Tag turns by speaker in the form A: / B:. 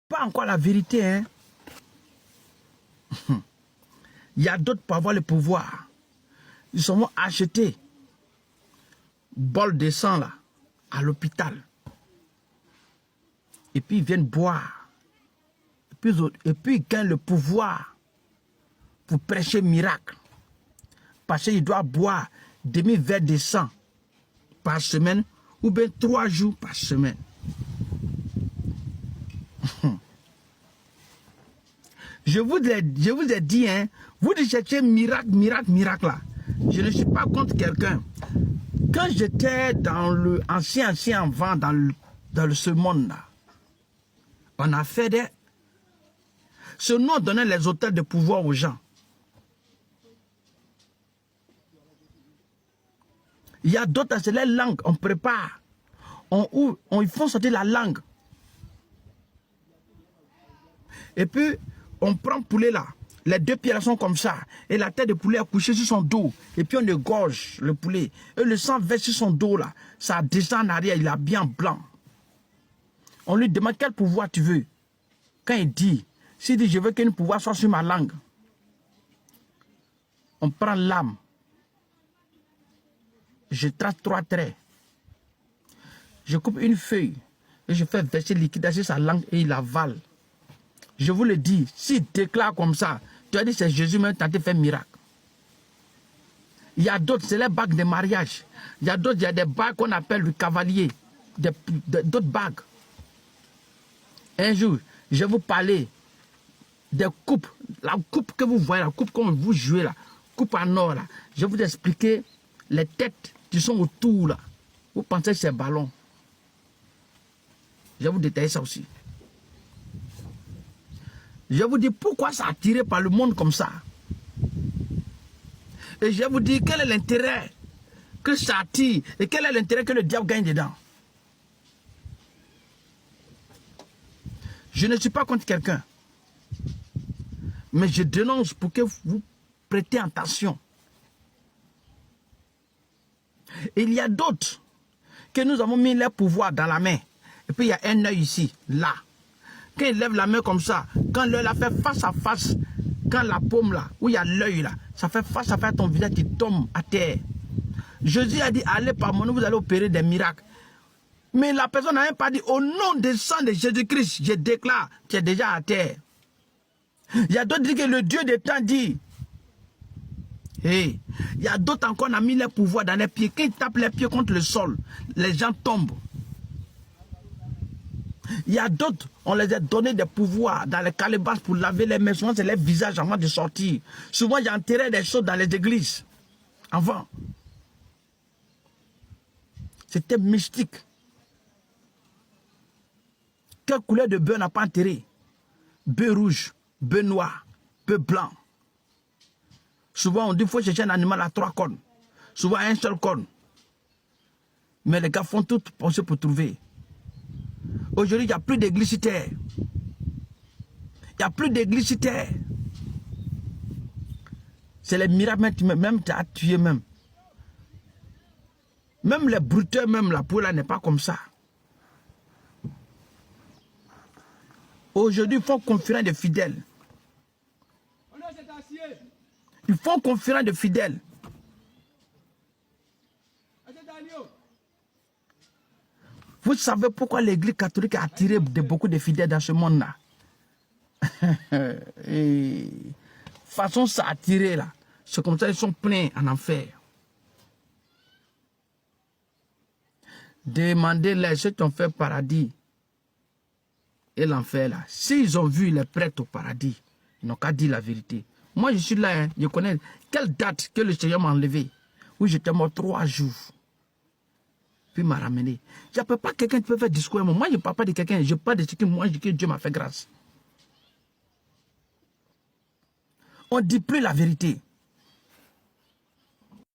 A: Pas encore la vérité, hein. Il y a d'autres pour avoir le pouvoir. Ils sont achetés. Bol de sang là, à l'hôpital. Et puis ils viennent boire. Et puis ils gagnent le pouvoir pour prêcher miracle. Parce qu'ils doivent boire demi-verre de sang par semaine ou bien 3 jours par semaine. Je vous ai dit, hein, vous cherchez miracle là. Je ne suis pas contre quelqu'un. Quand j'étais dans le ancien avant, dans ce monde-là, on a fait des... Ce nom donnait les hôtels de pouvoir aux gens. Il y a d'autres, c'est les langues, on prépare. Ils font sortir la langue. Et puis, on prend le poulet là. Les 2 pieds là sont comme ça. Et la tête de poulet est couchée sur son dos. Et puis on égorge le poulet. Et le sang verse sur son dos là. Ça descend en arrière, il est bien blanc. On lui demande quel pouvoir tu veux. Quand il dit, s'il dit je veux qu'un pouvoir soit sur ma langue. On prend l'âme. Je trace 3 traits. Je coupe une feuille. Et je fais verser liquide sur sa langue et il avale. Je vous le dis, s'il déclare comme ça, tu as dit c'est Jésus même qui a fait miracle. Il y a d'autres, c'est les bagues de mariage. Il y a d'autres, il y a des bagues qu'on appelle le cavalier. D'autres bagues. Un jour, je vais vous parler des coupes. La coupe que vous voyez, la coupe que vous jouez là, coupe en or là. Je vais vous expliquer les têtes qui sont autour là. Vous pensez que c'est ballon. Je vais vous détailler ça aussi. Je vous dis pourquoi ça a attiré par le monde comme ça. Et je vous dis quel est l'intérêt que ça attire et quel est l'intérêt que le diable gagne dedans. Je ne suis pas contre quelqu'un. Mais je dénonce pour que vous prêtez attention. Et il y a d'autres que nous avons mis leur pouvoir dans la main. Et puis il y a un œil ici, là. Quand il lève la main comme ça, quand l'œil la fait face à face, quand la paume là, où il y a l'œil là, ça fait face à face à ton visage qui tombe à terre. Jésus a dit, allez par mon nom, vous allez opérer des miracles. Mais la personne n'a même pas dit, au nom du sang de Jésus-Christ, je déclare, tu es déjà à terre. Il y a d'autres qui disent que le Dieu des temps dit. Hey, il y a d'autres encore qui ont mis les pouvoirs dans les pieds. Quand ils tapent les pieds contre le sol, les gens tombent. Il y a d'autres, on les a donné des pouvoirs dans les calebasses pour laver les mains. Souvent, c'est les visages avant de sortir. Souvent, il y a enterré des choses dans les églises. Avant. C'était mystique. Quelle couleur de bœuf n'a pas enterré? Bœuf rouge, bœuf noir, bœuf blanc. Souvent, on dit qu'il faut chercher un animal à 3 cornes. Souvent, à un seul corne. Mais les gars font tout penser pour trouver. Aujourd'hui, il n'y a plus d'église sur terre. Il n'y a plus d'église sur terre. C'est les miracles même tu as tué même. Même les bruteurs, même la peau là n'est pas comme ça. Aujourd'hui, ils font conférence de fidèles. Ils font conférence de fidèles. Vous savez pourquoi l'église catholique a attiré beaucoup de fidèles dans ce monde-là? Façon ça a attiré là. C'est comme ça qu'ils sont pleins en enfer. Demandez-les ceux qui ont fait paradis et l'enfer là. S'ils ont vu les prêtres au paradis, ils n'ont qu'à dire la vérité. Moi je suis là, hein, je connais quelle date que le Seigneur m'a enlevé. Où j'étais mort 3 jours. Puis m'a ramené. Je ne peux pas quelqu'un qui peut faire discours. Moi, je ne parle pas de quelqu'un. Je parle de ce que moi, que Dieu m'a fait grâce. On ne dit plus la vérité.